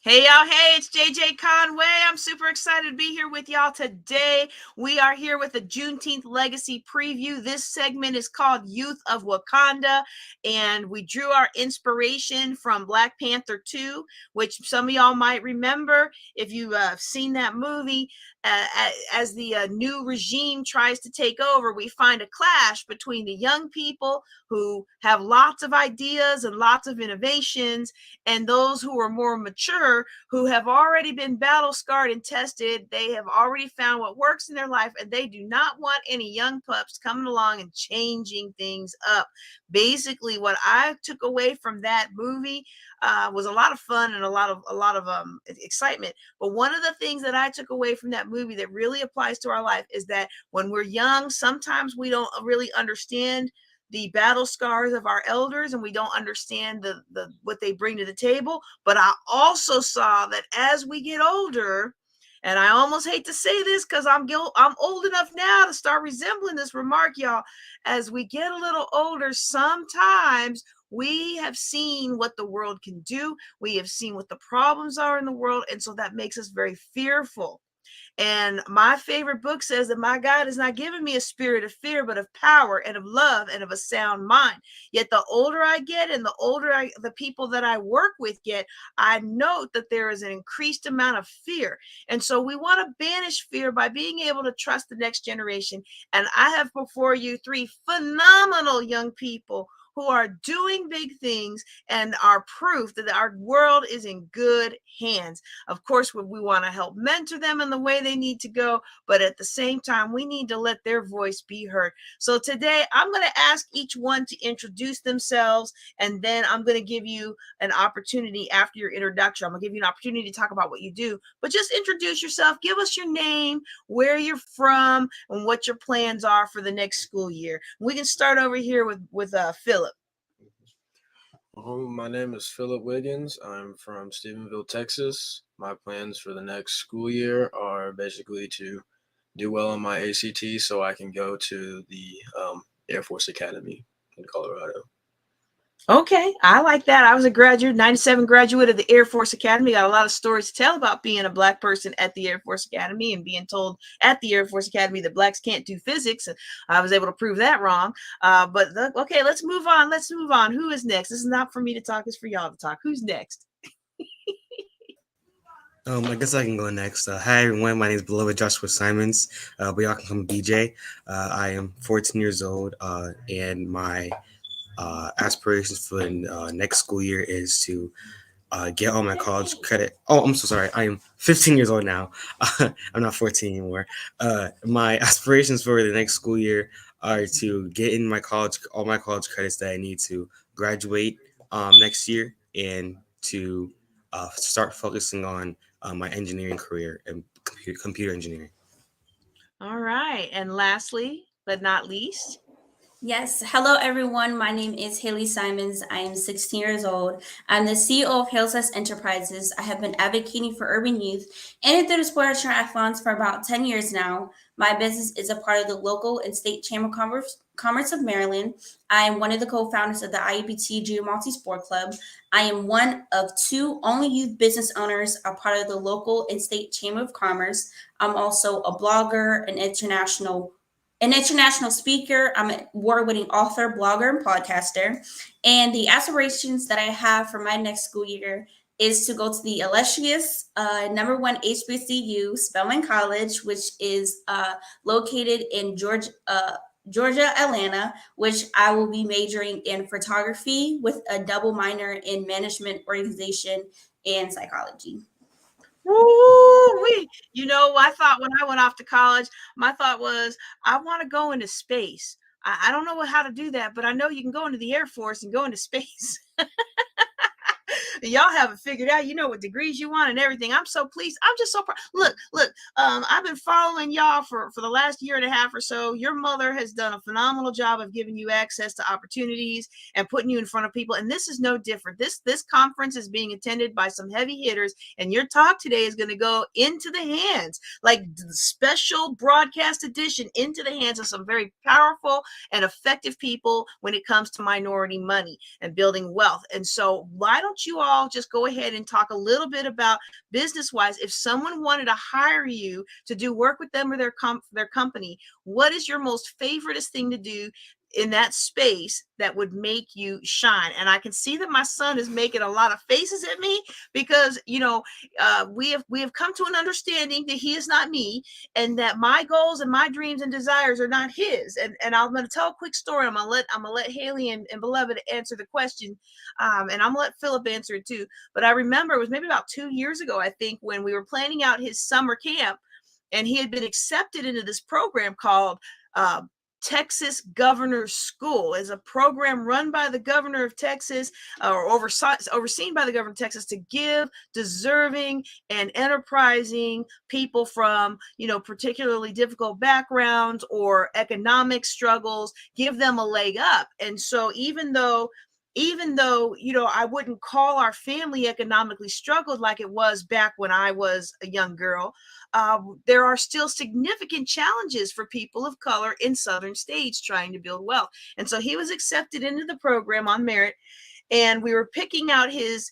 Hey y'all, hey, it's JJ Conway. I'm super excited to be here with y'all today. We are here with the Juneteenth Legacy preview. This segment is called Youth of Wakanda, and we drew our inspiration from Black Panther 2, which some of y'all might remember if you've seen that movie. As the new regime tries to take over, we find a clash between the young people who have lots of ideas and lots of innovations, and those who are more mature, who have already been battle scarred and tested. They have already found what works in their life, and they do not want any young pups coming along and changing things up. Basically, what I took away from that movie was a lot of fun and a lot of excitement. But one of the things that I took away from that movie that really applies to our life is that when we're young, sometimes we don't really understand the battle scars of our elders, and we don't understand the what they bring to the table. But I also saw that as we get older, and I almost hate to say this because I'm old enough now to start resembling this remark, y'all. As we get a little older, sometimes we have seen what the world can do. We have seen what the problems are in the world, and so that makes us very fearful. And my favorite book says that my God has not given me a spirit of fear, but of power and of love and of a sound mind. Yet the older I get and the older the people that I work with get, I note that there is an increased amount of fear. And so we want to banish fear by being able to trust the next generation. And I have before you three phenomenal young people who are doing big things and are proof that our world is in good hands. Of course, we want to help mentor them in the way they need to go, but at the same time, we need to let their voice be heard. So today, I'm going to ask each one to introduce themselves, and then I'm going to give you an opportunity after your introduction. I'm going to give you an opportunity to talk about what you do, but just introduce yourself. Give us your name, where you're from, and what your plans are for the next school year. We can start over here with Philip. My name is Philip Wiggins. I'm from Stephenville, Texas. My plans for the next school year are basically to do well on my ACT so I can go to the Air Force Academy in Colorado. Okay, I like that. I was a graduate, 97 graduate of the Air Force Academy. Got a lot of stories to tell about being a Black person at the Air Force Academy and being told at the Air Force Academy that Blacks can't do physics. I was able to prove that wrong. Okay, let's move on. Let's move on. Who is next? This is not for me to talk. It's for y'all to talk. Who's next? I guess I can go next. Hi everyone, my name is Beloved Joshua Simons, but y'all can call me BJ. I am 14 years old, and my aspirations for the next school year is to get all my college credit. Oh, I'm so sorry. I am 15 years old now. I'm not 14 anymore. My aspirations for the next school year are to get in all my college credits that I need to graduate next year, and to start focusing on my engineering career and computer engineering. All right. And lastly, but not least, Yes. Hello, everyone. My name is Halee Simons. I am 16 years old. I'm the CEO of Hostess Enterprises. I have been advocating for urban youth and through the sport triathlons for about 10 years now. My business is a part of the local and state Chamber of Commerce of Maryland. I am one of the co-founders of the IUPT Junior Multi Sport Club. I am one of two only youth business owners, a part of the local and state Chamber of Commerce. I'm also a blogger, an international speaker. I'm an award-winning author, blogger, and podcaster. And the aspirations that I have for my next school year is to go to the illustrious number one HBCU, Spelman College, which is located in Georgia, Atlanta, which I will be majoring in photography with a double minor in management, organization, and psychology. woo-wee. I thought when I went off to college, my thought was, I want to go into space. I don't know how to do that, but I know you can go into the Air Force and go into space. Y'all have it figured out. You know what degrees you want and everything. I'm so pleased. I'm just so proud. Look. I've been following y'all for the last year and a half or so. Your mother has done a phenomenal job of giving you access to opportunities and putting you in front of people. And this is no different. This conference is being attended by some heavy hitters, and your talk today is going to go into the hands, like the special broadcast edition, into the hands of some very powerful and effective people when it comes to minority money and building wealth. And so why don't you all all just go ahead and talk a little bit about business-wise. If someone wanted to hire you to do work with them or their company, what is your most favoriteest thing to do in that space that would make you shine? And I can see that my son is making a lot of faces at me because, you know, we have come to an understanding that he is not me, and that my goals and my dreams and desires are not his. And I'm going to tell a quick story. I'm gonna let Haley and Beloved answer the question, and I'm gonna let Philip answer it too. But I remember it was maybe about 2 years ago, I think, when we were planning out his summer camp, and he had been accepted into this program called Texas Governor's School. Is a program run by the governor of Texas, or overseen by the governor of Texas, to give deserving and enterprising people from, you know, particularly difficult backgrounds or economic struggles, give them a leg up. And so even though, you know, I wouldn't call our family economically struggled like it was back when I was a young girl, there are still significant challenges for people of color in southern states trying to build wealth. And so he was accepted into the program on merit, and we were picking out his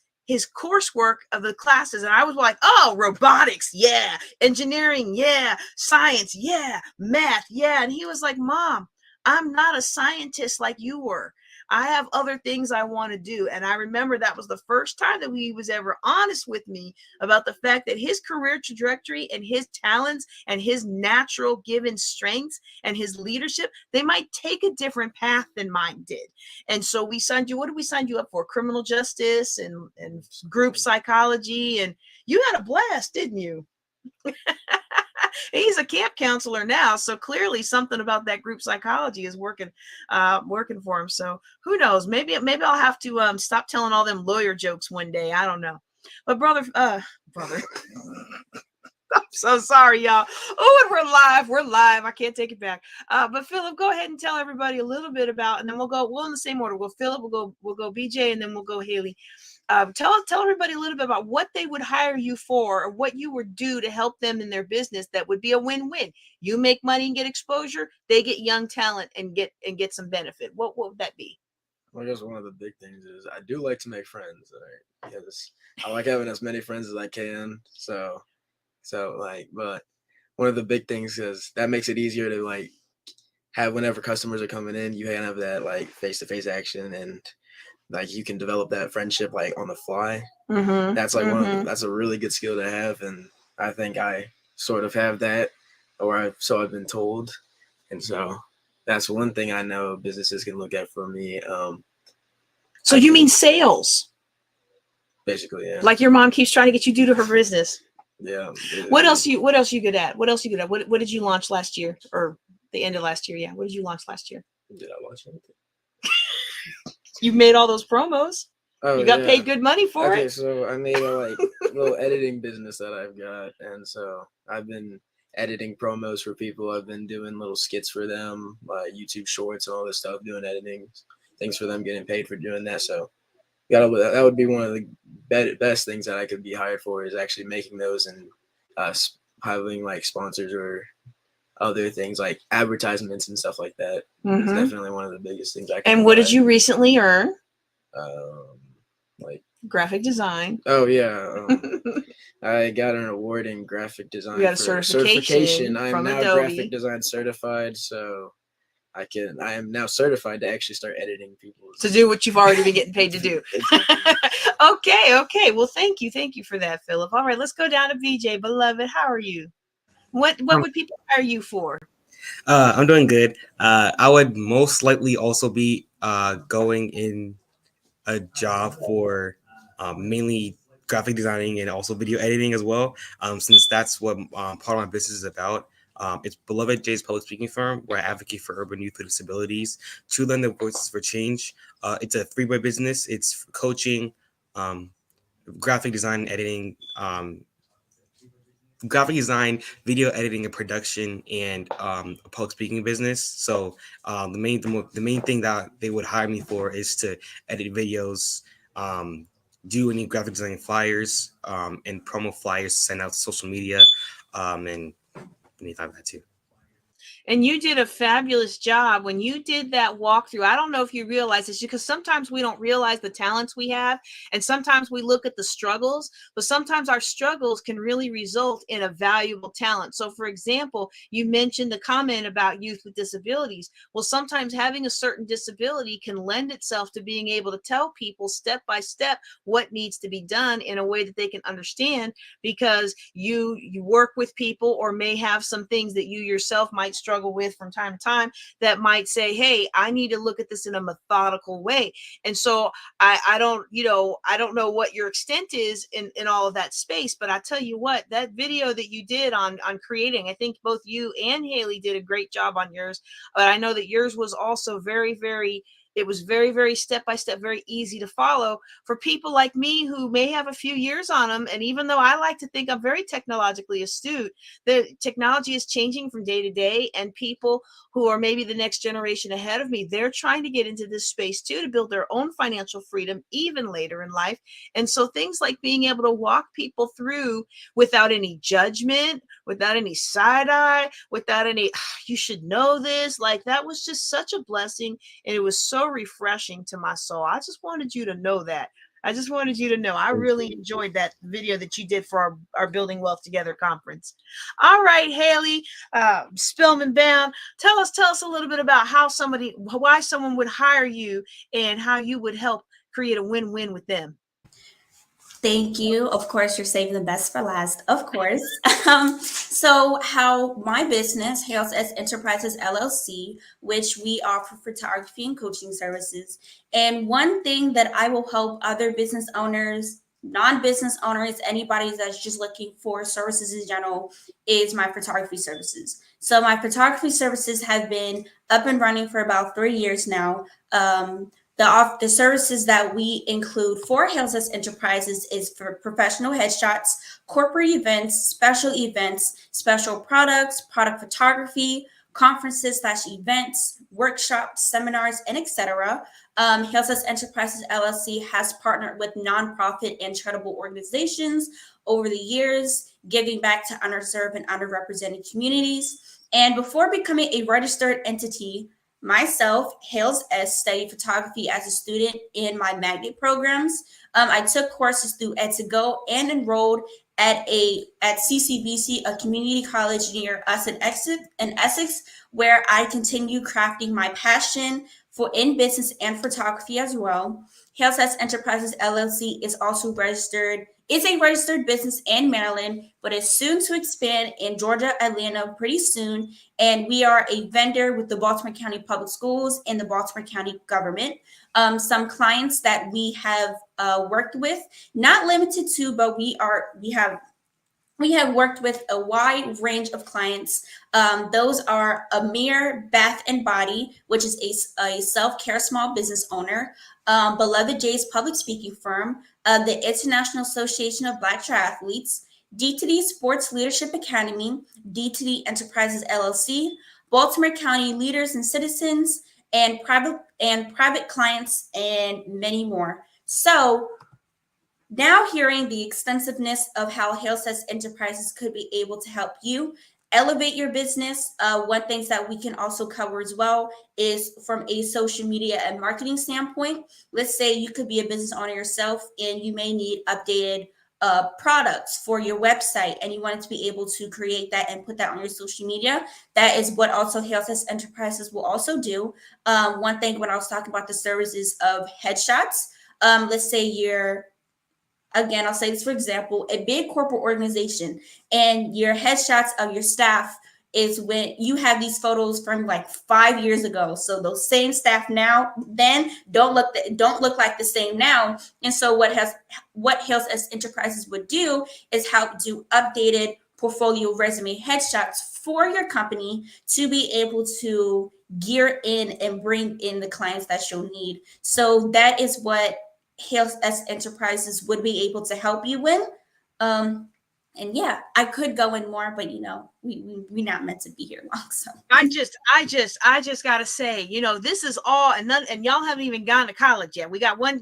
coursework of the classes, and I was like, oh, robotics, yeah, engineering, yeah, science, yeah, math, yeah. And he was like, Mom, I'm not a scientist like you were. I have other things I want to do. And I remember that was the first time that he was ever honest with me about the fact that his career trajectory and his talents and his natural given strengths and his leadership, they might take a different path than mine did. And so we signed you, what did we sign you up for? Criminal justice and group psychology. And you had a blast, didn't you? He's a camp counselor now, so clearly something about that group psychology is working for him. So who knows? Maybe I'll have to stop telling all them lawyer jokes one day. I don't know. But brother, I'm so sorry, y'all. Oh, and we're live. I can't take it back. But Philip, go ahead and tell everybody a little bit about, and then we'll in the same order. Philip, we'll go BJ, and then we'll go Haley. Tell everybody a little bit about what they would hire you for, or what you would do to help them in their business that would be a win-win. You make money and get exposure, they get young talent and get some benefit. What would that be? Well, I guess one of the big things is I do like to make friends. Right? Because I like having as many friends as I can. So like, but one of the big things is that makes it easier to like have, whenever customers are coming in, you can have that like face-to-face action, and like you can develop that friendship like on the fly. Mm-hmm. That's like that's a really good skill to have, and I think I sort of have that, or I've been told, and so that's one thing I know businesses can look at for me. So you mean sales? Basically, yeah. Like your mom keeps trying to get you to do to her business. Yeah. What else you good at? What did you launch last year, or the end of last year? Yeah. What did you launch last year? Did I launch anything? You made all those promos. Oh, you got paid good money for it. Okay, so I made a like little editing business that I've got, and so I've been editing promos for people. I've been doing little skits for them, YouTube shorts and all this stuff, doing editing things for them, getting paid for doing that. So that would be one of the best things that I could be hired for, is actually making those, and having like sponsors or other things like advertisements and stuff like that. Mm-hmm. Is definitely one of the biggest things I can. And what did you recently earn? Like graphic design. Oh yeah, I got an award in graphic design. You got a certification I am from now Adobe. Graphic design certified, so I am now certified to actually start editing people. To do what you've already been getting paid to do. Okay. Well, thank you for that, Philip. All right, let's go down to BJ. Beloved, how are you? What would people hire you for? I'm doing good. I would most likely also be going in a job for mainly graphic designing and also video editing as well, since that's what part of my business is about. It's Beloved J's public speaking firm, where I advocate for urban youth with disabilities to lend their voices for change. It's a three-way business. It's coaching, graphic design, editing, video editing and production, and a public speaking business. So the main thing that they would hire me for is to edit videos, do any graphic design flyers, and promo flyers, send out to social media, and anything like that too. And you did a fabulous job when you did that walkthrough. I don't know if you realize this, because sometimes we don't realize the talents we have, and sometimes we look at the struggles, but sometimes our struggles can really result in a valuable talent. So for example, you mentioned the comment about youth with disabilities. Well, sometimes having a certain disability can lend itself to being able to tell people step by step what needs to be done in a way that they can understand, because you work with people, or may have some things that you yourself might struggle with from time to time, that might say, hey, I need to look at this in a methodical way. And so I don't, I don't know what your extent is in all of that space, but I tell you what, that video that you did on creating, I think both you and Haley did a great job on yours. But I know that yours was also very, very, it was very, very step by step, very easy to follow for people like me who may have a few years on them. And even though I like to think I'm very technologically astute, the technology is changing from day to day, and people who are maybe the next generation ahead of me, they're trying to get into this space too, to build their own financial freedom even later in life. And so things like being able to walk people through without any judgment, without any side eye, without any, you should know this, like that was just such a blessing. And it was so refreshing to my soul. I just wanted you to know that. I just wanted you to know I really enjoyed that video that you did for our Building Wealth Together conference. All right, Haley, Spillman Bound, tell us a little bit about why someone would hire you, and how you would help create a win-win with them. Thank you. Of course, you're saving the best for last, of course. So how my business, Hales S Enterprises LLC, which we offer photography and coaching services. And one thing that I will help other business owners, non-business owners, anybody that's just looking for services in general, is my photography services. So my photography services have been up and running for about 3 years now. The services that we include for Hales S Enterprises is for professional headshots, corporate events, special products, product photography, conferences/events, workshops, seminars, and etc. Hales S Enterprises LLC has partnered with nonprofit and charitable organizations over the years, giving back to underserved and underrepresented communities. And before becoming a registered entity, myself, Hales S, studied photography as a student in my magnet programs. I took courses through Ed2Go and enrolled at CCBC, a community college near us in Essex, where I continue crafting my passion for in business and photography as well. Hales S Enterprises LLC is also a registered business in Maryland, but is soon to expand in Georgia, Atlanta pretty soon. And we are a vendor with the Baltimore County Public Schools and the Baltimore County government. Some clients that we have worked with, not limited to, but we have worked with a wide range of clients. Those are Amir Bath and Body, which is a self-care small business owner, Beloved J's public speaking firm, the International Association of Black Triathletes, D2D Sports Leadership Academy, D2D Enterprises LLC, Baltimore County Leaders and Citizens, and private clients, and many more. So now hearing the extensiveness of how Hales S Enterprises could be able to help you elevate your business, one thing that we can also cover as well is from a social media and marketing standpoint. Let's say you could be a business owner yourself and you may need updated products for your website, and you wanted to be able to create that and put that on your social media. That is what also Hales S Enterprises will also do. One thing when I was talking about the services of headshots, let's say again, I'll say this for example, a big corporate organization, and your headshots of your staff is when you have these photos from like 5 years ago. So those same staff then don't look like the same now. And so what Hales S Enterprises would do is help do updated portfolio resume headshots for your company to be able to gear in and bring in the clients that you'll need. So that is what Hales S Enterprises would be able to help you with. And yeah, I could go in more, but we're not meant to be here long. So I just gotta say, this is all, and y'all haven't even gone to college yet. We got one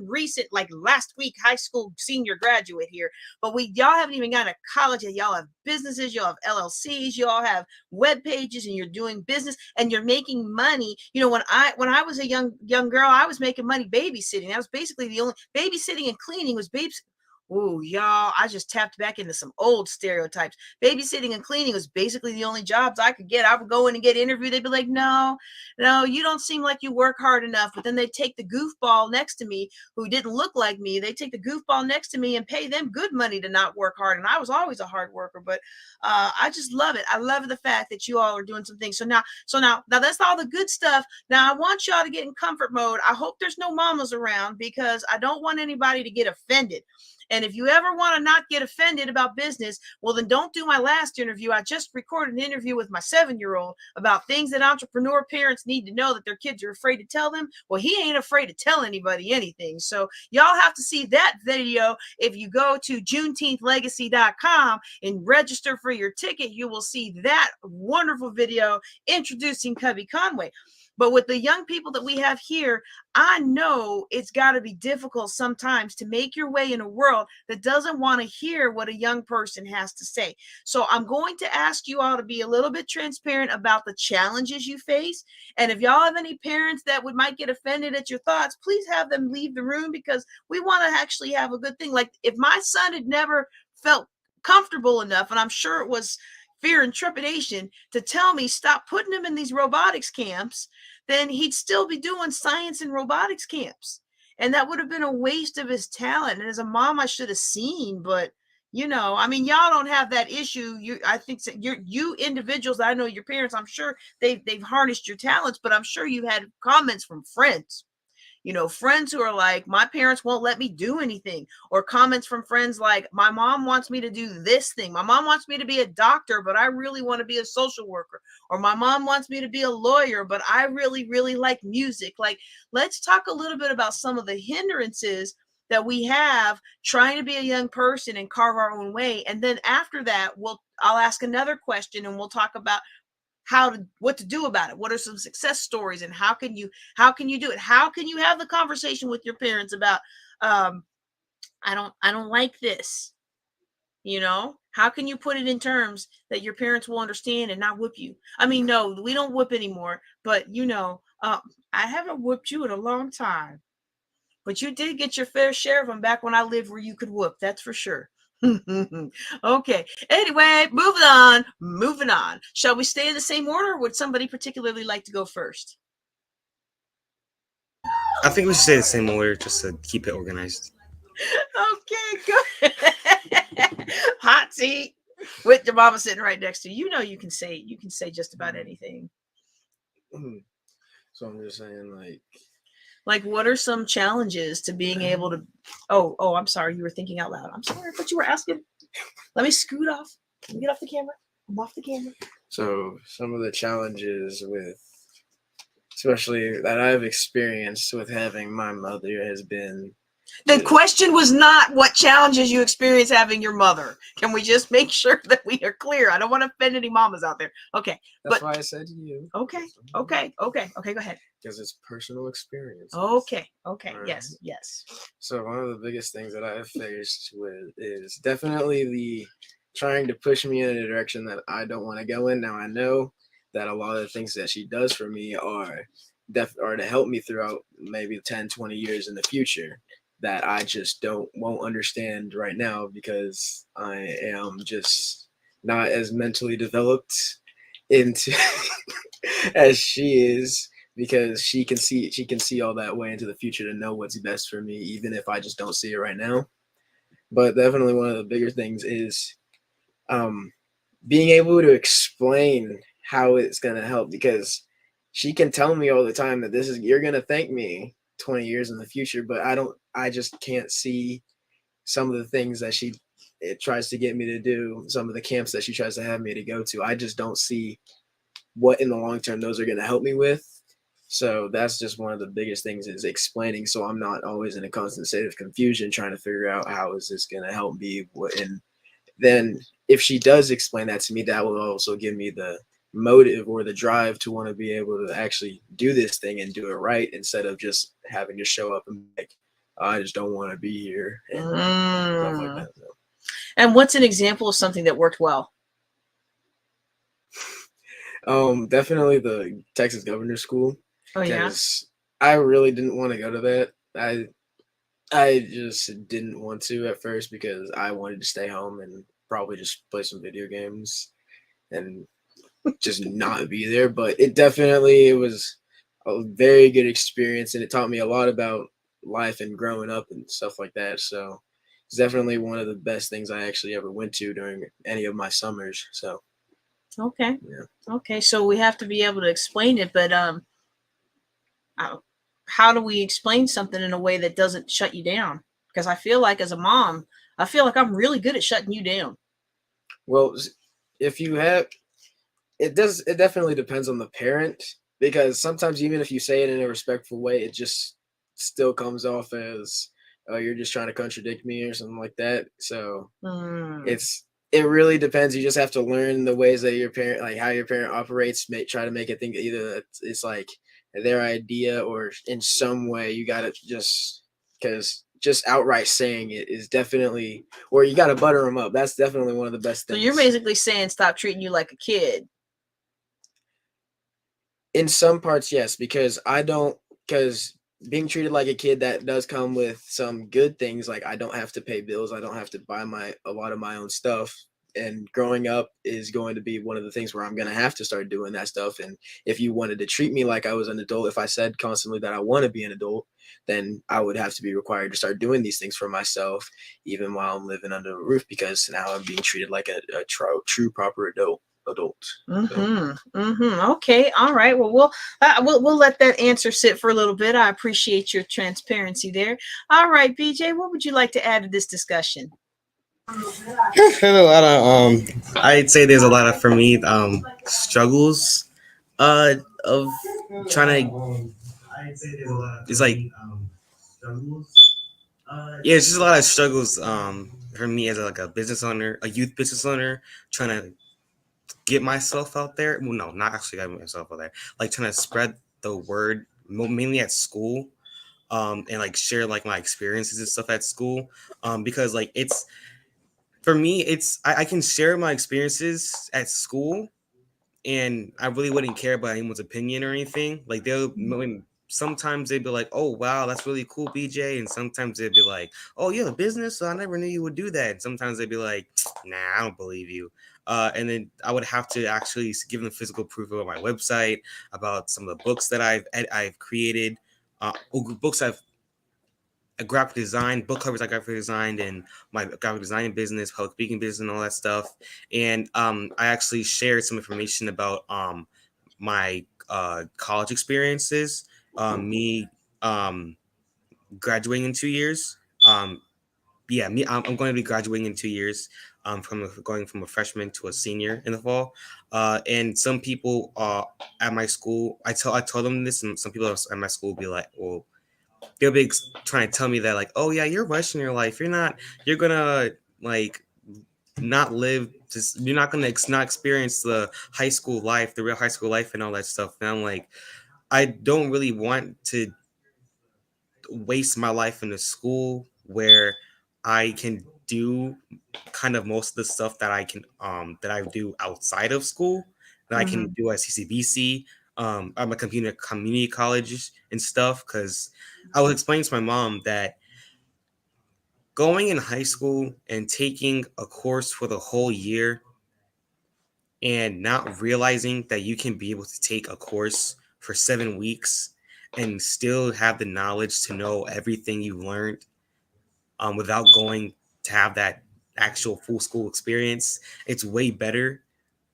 recent, like last week, high school senior graduate here, but y'all haven't even gone to college yet. Y'all have businesses, y'all have LLCs, y'all have web pages, and you're doing business and you're making money. When I was a young girl, I was making money babysitting. That was basically the only babysitting and cleaning was babes. Ooh, y'all, I just tapped back into some old stereotypes. Babysitting and cleaning was basically the only jobs I could get. I would go in and get interviewed. They'd be like, no, you don't seem like you work hard enough. But then they'd take the goofball next to me who didn't look like me. They'd take the goofball next to me and pay them good money to not work hard. And I was always a hard worker, but I just love it. I love the fact that you all are doing some things. So now that's all the good stuff. Now I want y'all to get in comfort mode. I hope there's no mamas around because I don't want anybody to get offended. And if you ever want to not get offended about business, well, then don't do my last interview. I just recorded an interview with my 7-year-old about things that entrepreneur parents need to know that their kids are afraid to tell them. Well, he ain't afraid to tell anybody anything. So y'all have to see that video. If you go to JuneteenthLegacy.com and register for your ticket, you will see that wonderful video introducing Cubby Conway. But with the young people that we have here, I know it's got to be difficult sometimes to make your way in a world that doesn't want to hear what a young person has to say. So I'm going to ask you all to be a little bit transparent about the challenges you face. And if y'all have any parents that might get offended at your thoughts, please have them leave the room because we want to actually have a good thing. Like if my son had never felt comfortable enough, and I'm sure it was fear and trepidation to tell me stop putting him in these robotics camps, then he'd still be doing science and robotics camps. And that would have been a waste of his talent. And as a mom, I should have seen, but y'all don't have that issue. I think you individuals, I know your parents, I'm sure they've harnessed your talents, but I'm sure you had comments from friends. Friends who are like, my parents won't let me do anything, or comments from friends like, my mom wants me to do this thing. My mom wants me to be a doctor, but I really want to be a social worker. Or my mom wants me to be a lawyer, but I really, really like music. Like, let's talk a little bit about some of the hindrances that we have trying to be a young person and carve our own way. And then after that, I'll ask another question and we'll talk about what to do about it. What are some success stories and how can you do it? How can you have the conversation with your parents about, I don't like this, how can you put it in terms that your parents will understand and not whip you? I mean, no, we don't whip anymore, but I haven't whipped you in a long time, but you did get your fair share of them back when I lived where you could whoop. That's for sure. Okay. Anyway, moving on. Shall we stay in the same order, or would somebody particularly like to go first? I think we should stay the same order just to keep it organized. Okay, good. Hot seat with your mama sitting right next to you. You can say just about anything. So I'm just saying, like what are some challenges to being able to oh I'm sorry, you were thinking out loud. I'm sorry, but you were asking. Let me scoot off. Let me get off the camera. I'm off the camera. So some of the challenges especially that I've experienced with having my mother has been. The question was not what challenges you experience having your mother. Can we just make sure that we are clear? I don't want to offend any mamas out there. Okay. That's why I said to you. Okay. Go ahead. Because it's personal experience. Okay. Right. Yes. So one of the biggest things that I've faced with is definitely the trying to push me in a direction that I don't want to go in. Now I know that a lot of the things that she does for me are to help me throughout maybe 10, 20 years in the future that I just won't understand right now because I am just not as mentally developed into as she is, because she can see all that way into the future to know what's best for me, even if I just don't see it right now. But definitely one of the bigger things is being able to explain how it's going to help, because she can tell me all the time that you're going to thank me 20 years in the future, but I just can't see some of the things that it tries to get me to do, some of the camps that she tries to have me to go to. I just don't see what in the long term those are going to help me with. So that's just one of the biggest things, is explaining, so I'm not always in a constant state of confusion trying to figure out how is this going to help me then if she does explain that to me, that will also give me the motive or the drive to want to be able to actually do this thing and do it right, instead of just having to show up and be like, I just don't want to be here and stuff like that. So. And what's an example of something that worked well? Definitely the Texas Governor's School. Oh yeah. Because I really didn't want to go to that. I just didn't want to at first because I wanted to stay home and probably just play some video games and just not be there. But it was a very good experience, and it taught me a lot about life and growing up and stuff like that. So it's definitely one of the best things I actually ever went to during any of my summers. So okay. Yeah. Okay, so we have to be able to explain it, but how do we explain something in a way that doesn't shut you down? Because I feel like as a mom, I feel like I'm really good at shutting you down. Well, if you have, it definitely depends on the parent, because sometimes even if you say it in a respectful way, it just still comes off as, oh, you're just trying to contradict me or something like that. So it really depends. You just have to learn the ways that your parent, like how your parent operates, try to make it think either it's like their idea, or in some way you got to because just outright saying it is definitely, or you got to butter them up. That's definitely one of the best things. So you're basically saying stop treating you like a kid. In some parts, yes, because being treated like a kid, that does come with some good things. Like I don't have to pay bills. I don't have to buy a lot of my own stuff. And growing up is going to be one of the things where I'm going to have to start doing that stuff. And if you wanted to treat me like I was an adult, if I said constantly that I want to be an adult, then I would have to be required to start doing these things for myself, even while I'm living under a roof, because now I'm being treated like a true proper adult. Okay. All right. Well, we'll let that answer sit for a little bit. I appreciate your transparency there. All right, BJ, what would you like to add to this discussion? I'd say there's a lot of, for me, struggles of trying to. It's like yeah, it's just a lot of struggles for me as a business owner, a youth business owner, trying to get myself out there. Well, no, not actually getting myself out there. Like trying to spread the word, mainly at school, and like share like my experiences and stuff at school, because like it's, for me, it's I can share my experiences at school, and I really wouldn't care about anyone's opinion or anything. Like sometimes they'd be like, "Oh wow, that's really cool, BJ," and sometimes they'd be like, "Oh, you have a business? So I never knew you would do that." And sometimes they'd be like, "Nah, I don't believe you." And then I would have to actually give them physical proof about my website, about some of the books that I've created, books I've graphic design, book covers I graphic designed, and my graphic design business, public speaking business, and all that stuff. And I actually shared some information about my college experiences, me graduating in 2 years. I'm going to be graduating in 2 years. From going from a freshman to a senior in the fall, and some people at my school, I told them this, and some people at my school will be like, "Well, they'll be trying to tell me that like, oh yeah, you're rushing your life. You're gonna like not live. You're not gonna not experience the high school life, the real high school life, and all that stuff." And I'm like, I don't really want to waste my life in a school where I can do kind of most of the stuff that I can that I do outside of school, that I can do at CCBC, I'm a community college and stuff. Because I was explaining to my mom that going in high school and taking a course for the whole year and not realizing that you can be able to take a course for 7 weeks and still have the knowledge to know everything you learned, without going to have that actual full school experience, it's way better,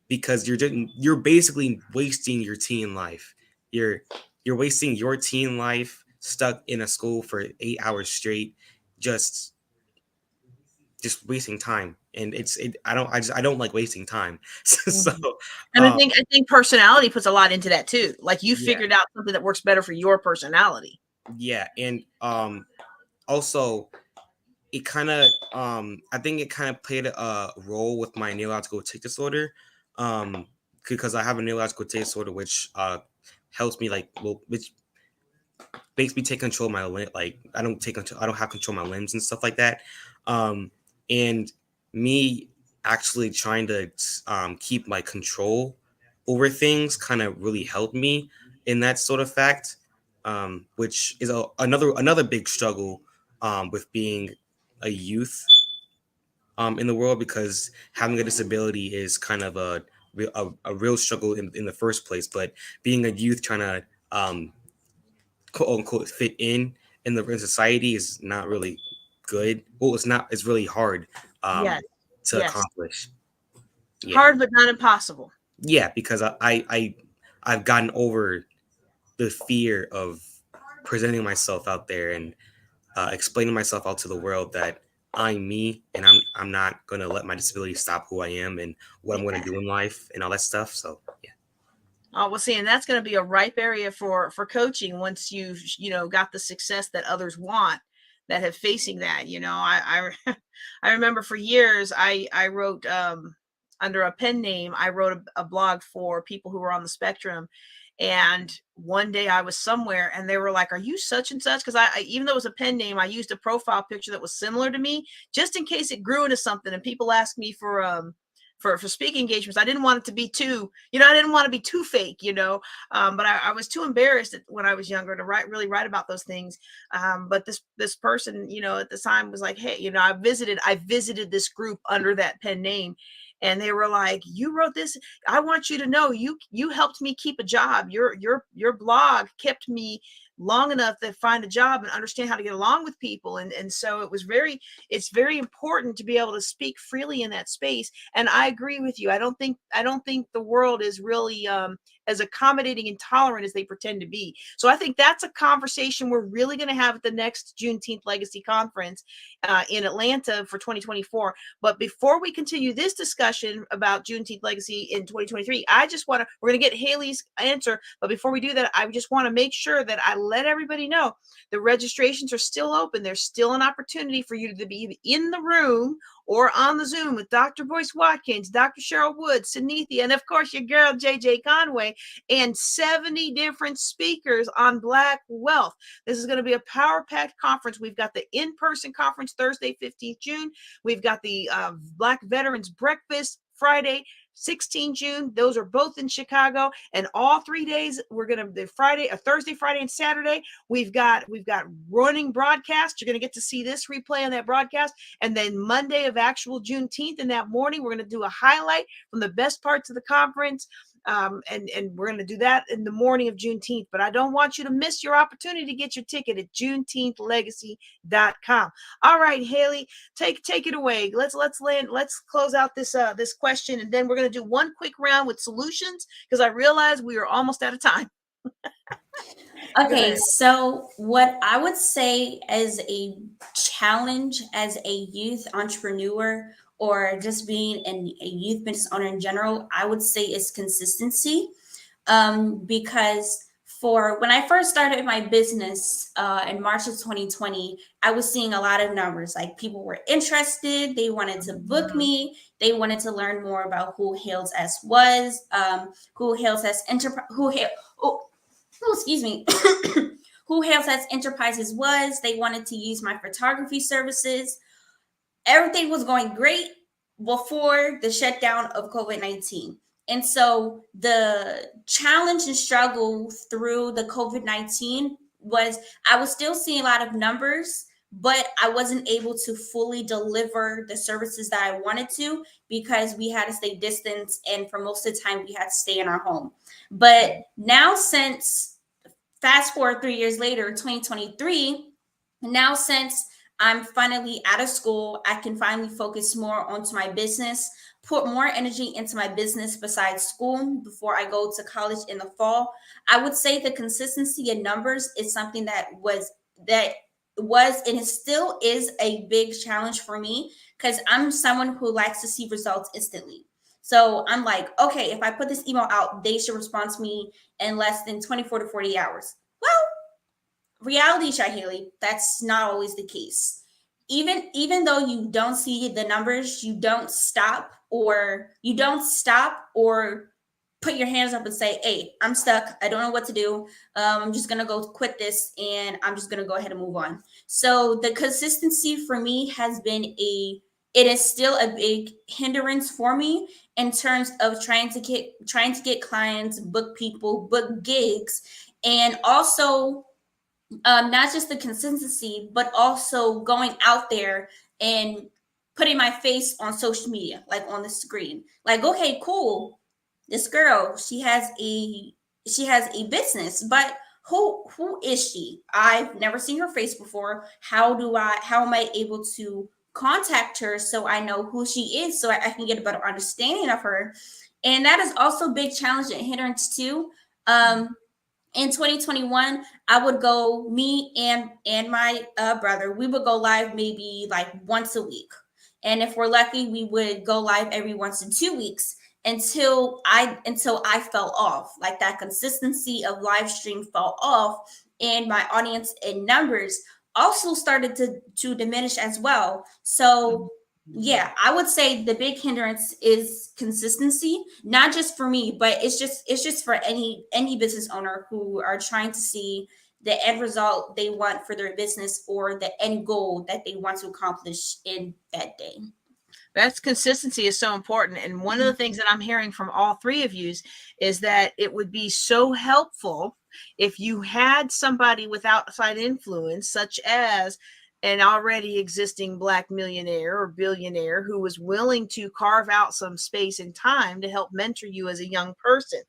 because you're basically wasting your teen life. You're wasting your teen life stuck in a school for 8 hours straight, just wasting time. And I don't like wasting time. So and I think personality puts a lot into that too. Like you figured out something that works better for your personality. Yeah. And also it kind of I think it kind of played a role with my neurological tic disorder, because I have a neurological tic disorder which helps me which makes me take control of my I don't have control of my limbs and stuff like that, and me actually trying to keep my control over things kind of really helped me in that sort of fact, which is another big struggle with being a youth in the world, because having a disability is kind of a real struggle in the first place. But being a youth trying to quote unquote fit in the society is not really good. Well, it's not. It's really hard Yes. to Yes. accomplish. Yeah, Hard but not impossible. yeah, because I've gotten over the fear of presenting myself out there and explaining myself out to the world that I'm me and I'm not gonna let my disability stop who I am and what I'm gonna do in life and all that stuff. So yeah. Oh, well, see, and that's going to be a ripe area for coaching once you've, got the success that others want that have facing that. I remember for years I wrote under a pen name. I wrote a blog for people who were on the spectrum. And one day I was somewhere and they were like, "Are you such and such?" Because I even though it was a pen name, I used a profile picture that was similar to me just in case it grew into something. And people asked me for speaking engagements. I didn't want it to be too, I didn't want to be too fake, but I was too embarrassed when I was younger to really write about those things. But this person, at the time was like, "Hey, I visited this group under that pen name." And they were like, "You wrote this. I want you to know you helped me keep a job. Your blog kept me long enough to find a job and understand how to get along with people." And so it's very important to be able to speak freely in that space. And I agree with you. I don't think the world is really as accommodating and tolerant as they pretend to be. So I think that's a conversation we're really going to have at the next Juneteenth Legacy Conference in Atlanta for 2024. But before we continue this discussion about Juneteenth Legacy in 2023, we're going to get Halee's answer. But before we do that, I just want to make sure that I let everybody know the registrations are still open. There's still an opportunity for you to be in the room or on the Zoom with Dr. Boyce Watkins, Dr. Cheryl Wood, Synethia, and of course your girl JJ Conway, and 70 different speakers on Black wealth. This is going to be a power-packed conference. We've got the in-person conference Thursday, 15th June. We've got the Black Veterans Breakfast Friday, 16 June. Those are both in Chicago. And all 3 days, we're going to Thursday, Friday, and Saturday. We've got running broadcasts. You're going to get to see this replay on that broadcast. And then Monday of actual Juneteenth in that morning, we're going to do a highlight from the best parts of the conference. And we're going to do that in the morning of Juneteenth. But I don't want you to miss your opportunity to get your ticket at JuneteenthLegacy.com. All right, Halee, take it away. Let's close out this question, and then we're going to do one quick round with solutions because I realize we are almost out of time. Okay, so what I would say as a challenge as a youth entrepreneur or just being a youth business owner in general, I would say is consistency. Because for when I first started my business in March of 2020, I was seeing a lot of numbers. Like people were interested, they wanted to book me, they wanted to learn more about who Hales S was, who Hales S who Hales S Enterprises was. They wanted to use my photography services. Everything was going great before the shutdown of COVID-19. And so the challenge and struggle through the COVID-19 was I was still seeing a lot of numbers, but I wasn't able to fully deliver the services that I wanted to because we had to stay distance. And for most of the time, we had to stay in our home. But now, since fast forward 3 years later, 2023, now since I'm finally out of school, I can finally focus more onto my business, put more energy into my business besides school before I go to college in the fall. I would say the consistency in numbers is something that was and it still is a big challenge for me because I'm someone who likes to see results instantly. So I'm like, okay, if I put this email out, they should respond to me in less than 24 to 48 hours. Well, reality, Halee, that's not always the case. even though you don't see the numbers, you don't stop or put your hands up and say, hey, I'm stuck, I don't know what to do, I'm just gonna go quit this and I'm just gonna go ahead and move on. So the consistency for me it is still a big hindrance for me in terms of trying to get clients, book people, book gigs, and also not just the consistency, but also going out there and putting my face on social media, like on the screen. Like, okay, cool, this girl, she has a business, but who is she? I've never seen her face before. How am I able to contact her so I know who she is, so I can get a better understanding of her? And that is also a big challenge and hindrance too. In 2021, I would go, me and my brother, we would go live maybe like once a week. And if we're lucky, we would go live every once in 2 weeks until I fell off. Like that consistency of live stream fell off, and my audience and numbers also started to diminish as well. So yeah, I would say the big hindrance is consistency, not just for me, but it's just for any business owner who are trying to see the end result they want for their business or the end goal that they want to accomplish in that day. That's consistency is so important. And one of the things that I'm hearing from all three of you is that it would be so helpful if you had somebody with outside influence, such as an already existing Black millionaire or billionaire who was willing to carve out some space and time to help mentor you as a young person.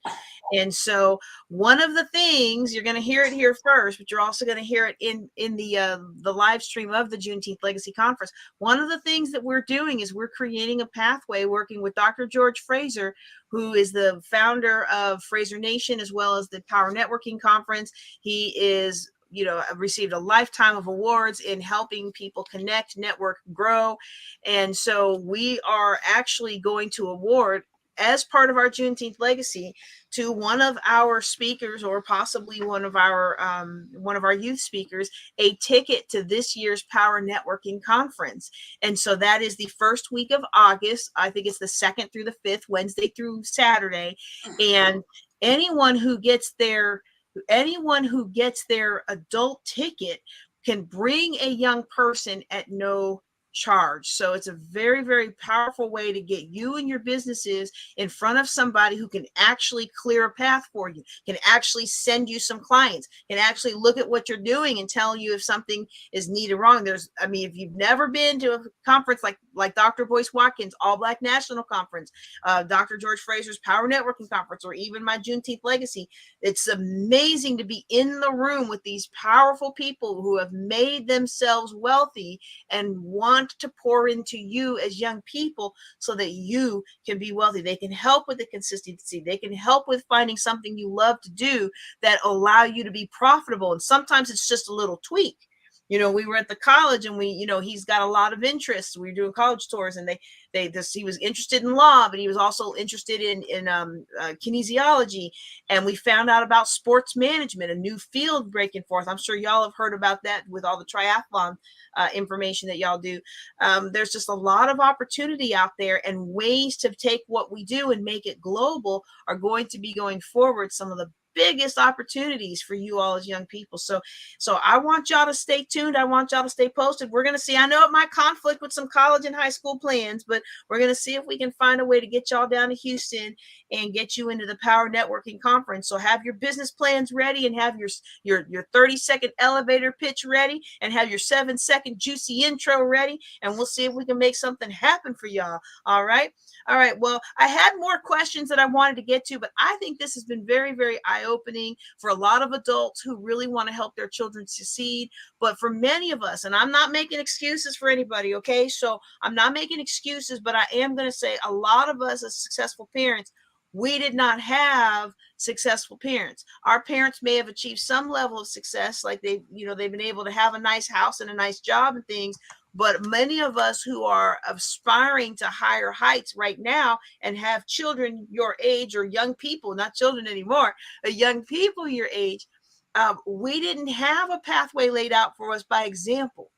And so one of the things, you're going to hear it here first, but you're also going to hear it in the live stream of the Juneteenth Legacy Conference. One of the things that we're doing is we're creating a pathway working with Dr. George Fraser, who is the founder of Fraser Nation, as well as the Power Networking Conference. He is received a lifetime of awards in helping people connect, network, grow. And so we are actually going to award, as part of our Juneteenth Legacy, to one of our speakers, or possibly one of our youth speakers, a ticket to this year's Power Networking Conference. And so that is the first week of August. I think it's the 2nd through the 5th, Wednesday through Saturday. And anyone who gets their adult ticket can bring a young person at no charge. So it's a very, very powerful way to get you and your businesses in front of somebody who can actually clear a path for you, can actually send you some clients, can actually look at what you're doing and tell you if something is needed wrong. If you've never been to a conference like Dr. Boyce Watkins All Black National Conference, Dr. George Fraser's Power Networking Conference, or even my Juneteenth Legacy, it's amazing to be in the room with these powerful people who have made themselves wealthy and want to pour into you as young people so that you can be wealthy. They can help with the consistency. They can help with finding something you love to do that allow you to be profitable. And sometimes it's just a little tweak. We were at the college and he's got a lot of interests. We were doing college tours, and he was interested in law, but he was also interested in kinesiology. And we found out about sports management, a new field breaking forth. I'm sure y'all have heard about that with all the triathlon information that y'all do. There's just a lot of opportunity out there, and ways to take what we do and make it global are going to be, going forward, some of the biggest opportunities for you all as young people. So I want y'all to stay tuned. I want y'all to stay posted. We're going to see, I know it might conflict with some college and high school plans, but we're going to see if we can find a way to get y'all down to Houston and get you into the Power Networking Conference. So have your business plans ready, and have your 30-second elevator pitch ready, and have your 7-second juicy intro ready, and we'll see if we can make something happen for y'all. All right. Well, I had more questions that I wanted to get to, but I think this has been very, very eye-opening for a lot of adults who really want to help their children succeed. But for many of us, and I'm not making excuses for anybody, okay? So I'm not making excuses, but I am going to say a lot of us as successful parents, we did not have successful parents. Our parents may have achieved some level of success, like they've been able to have a nice house and a nice job and things. But many of us who are aspiring to higher heights right now and have children your age, or young people, not children anymore, but young people your age, we didn't have a pathway laid out for us by example.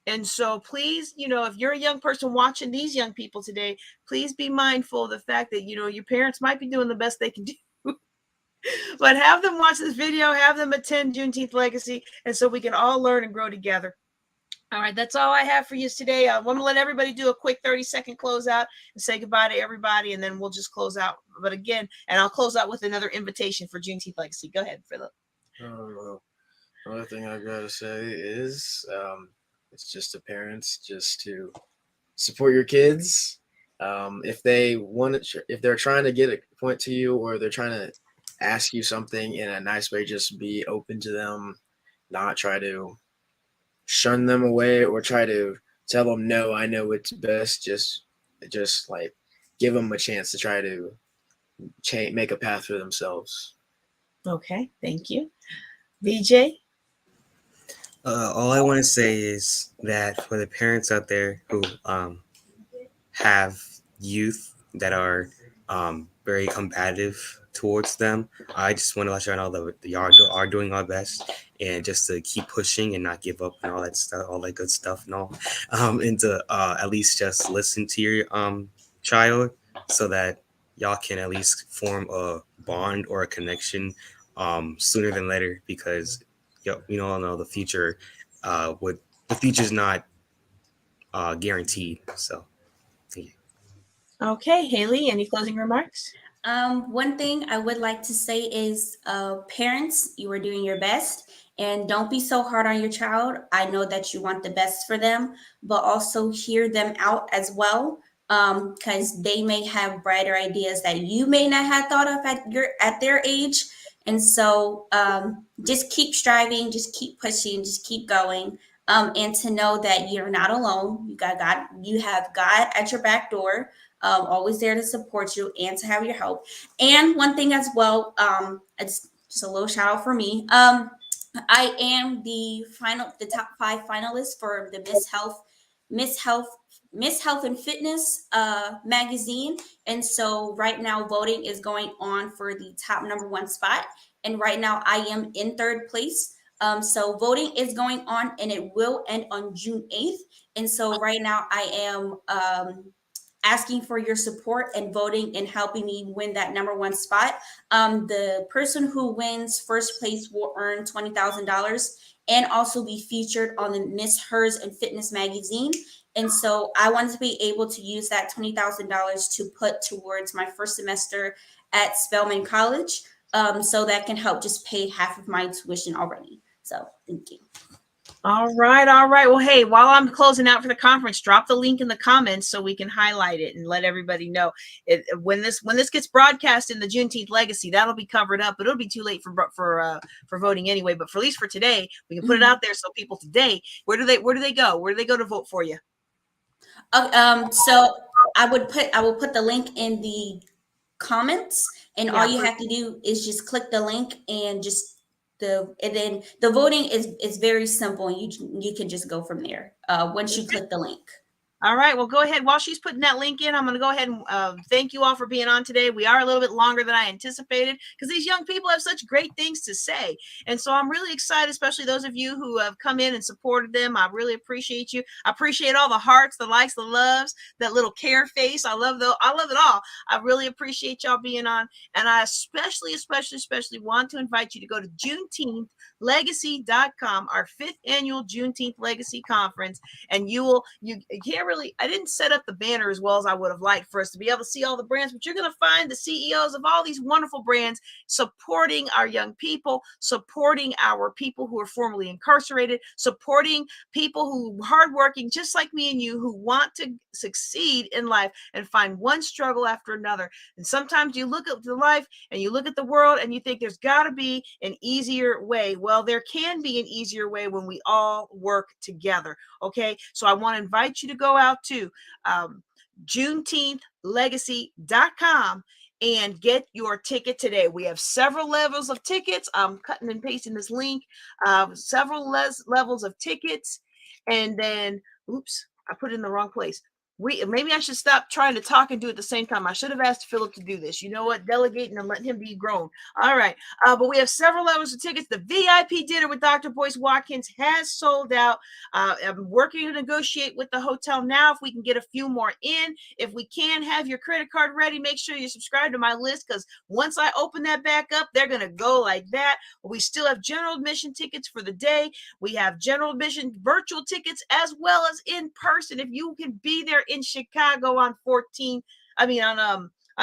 And so please, if you're a young person watching these young people today, please be mindful of the fact that, your parents might be doing the best they can do. But have them watch this video, have them attend Juneteenth Legacy, and so we can all learn and grow together. All right, that's all I have for you today. I want to let everybody do a quick 30-second closeout and say goodbye to everybody, and then we'll just close out. But again, and I'll close out with another invitation for Juneteenth Legacy. Go ahead, Philip. Another thing I've got to say is it's just to parents just to support your kids. If they're trying to get a point to you, or they're trying to ask you something in a nice way, just be open to them, not try to shun them away or try to tell them, no, I know it's best. Just like give them a chance to try to make a path for themselves. Okay, thank you. VJ? All I want to say is that for the parents out there who have youth that are very combative towards them, I just want to let you know that y'all are doing our best, and just to keep pushing and not give up and all that stuff, all that good stuff and all, and to at least just listen to your child, so that y'all can at least form a bond or a connection sooner than later, because we all know the future the future's not guaranteed. So thank you. Okay, Haley, any closing remarks? One thing I would like to say is, parents, you are doing your best, and don't be so hard on your child. I know that you want the best for them, but also hear them out as well, because they may have brighter ideas that you may not have thought of at their age. And so, just keep striving, just keep pushing, just keep going, and to know that you're not alone. You got God. You have God at your back door. Always there to support you and to have your help. And one thing as well, it's just a little shout out for me. I am the top 5 finalists for the Miss Health and Fitness magazine. And so right now voting is going on for the top #1 spot. And right now I am in 3rd place. So voting is going on, and it will end on June 8th. And so right now I am asking for your support and voting and helping me win that #1 spot. The person who wins 1st place will earn $20,000 and also be featured on the Miss Hers and Fitness magazine. And so I wanted to be able to use that $20,000 to put towards my 1st semester at Spelman College. So that can help just pay half of my tuition already. So thank you. All right. Well, hey, while I'm closing out for the conference, drop the link in the comments so we can highlight it and let everybody know. When this gets broadcast in the Juneteenth Legacy, that'll be covered up, but it'll be too late for voting anyway. But for at least for today, we can put it out there so people today, where do they go? Where do they go to vote for you? So I will put the link in the comments, and all you have to do is just click the link and then the voting is very simple. You can just go from there once you click the link. All right. Well, go ahead. While she's putting that link in, I'm going to go ahead and thank you all for being on today. We are a little bit longer than I anticipated because these young people have such great things to say. And so I'm really excited, especially those of you who have come in and supported them. I really appreciate you. I appreciate all the hearts, the likes, the loves, that little care face. I love it all. I really appreciate y'all being on. And I especially want to invite you to go to JuneteenthLegacy.com, our 5th annual Juneteenth Legacy Conference. And you can't really, I didn't set up the banner as well as I would have liked for us to be able to see all the brands, but you're going to find the CEOs of all these wonderful brands supporting our young people, supporting our people who are formerly incarcerated, supporting people who are hardworking, just like me and you, who want to succeed in life and find one struggle after another. And sometimes you look at the life and you look at the world and you think there's got to be an easier way. Well, there can be an easier way when we all work together. Okay. So I want to invite you to go out to JuneteenthLegacy.com and get your ticket today. We have several levels of tickets. I'm cutting and pasting this link. Several levels of tickets. And then, oops, I put it in the wrong place. maybe I should stop trying to talk and do it at the same time. I should have asked Philip to do this. You know what? Delegating and letting him be grown. All right. But we have several levels of tickets. The VIP dinner with Dr. Boyce Watkins has sold out. I'm working to negotiate with the hotel now if we can get a few more in. If we can, have your credit card ready. Make sure you subscribe to my list, because once I open that back up, they're going to go like that. We still have general admission tickets for the day. We have general admission virtual tickets as well as in person. If you can be there in Chicago on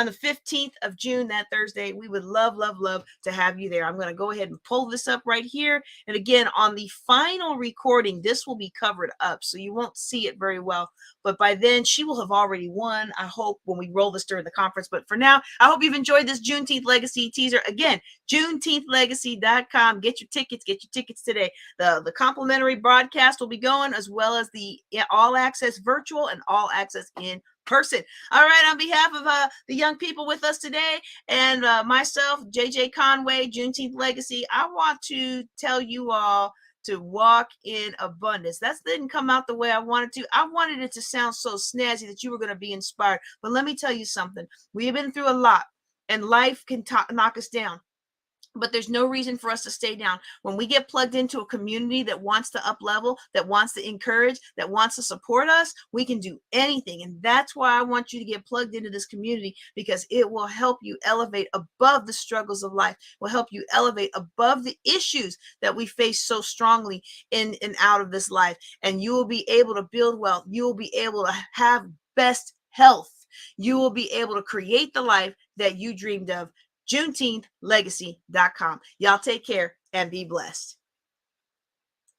the 15th of June, that Thursday, we would love to have you there. I'm going to go ahead and pull this up right here. And again, on the final recording, this will be covered up, so you won't see it very well. But by then, she will have already won, I hope, when we roll this during the conference. But for now, I hope you've enjoyed this Juneteenth Legacy teaser. Again, JuneteenthLegacy.com. Get your tickets today. The complimentary broadcast will be going, as well as the all access virtual and all access in person. All right, on behalf of the young people with us today and myself, JJ Conway, Juneteenth Legacy, I want to tell you all to walk in abundance. That didn't come out the way I wanted to. I wanted it to sound so snazzy that you were going to be inspired. But let me tell you something. We have been through a lot, and life can knock us down. But there's no reason for us to stay down. When we get plugged into a community that wants to up level, that wants to encourage, that wants to support us, we can do anything. And that's why I want you to get plugged into this community, because it will help you elevate above the struggles of life, will help you elevate above the issues that we face so strongly in and out of this life. And you will be able to build wealth. You will be able to have best health. You will be able to create the life that you dreamed of. JuneteenthLegacy.com. Y'all take care and be blessed.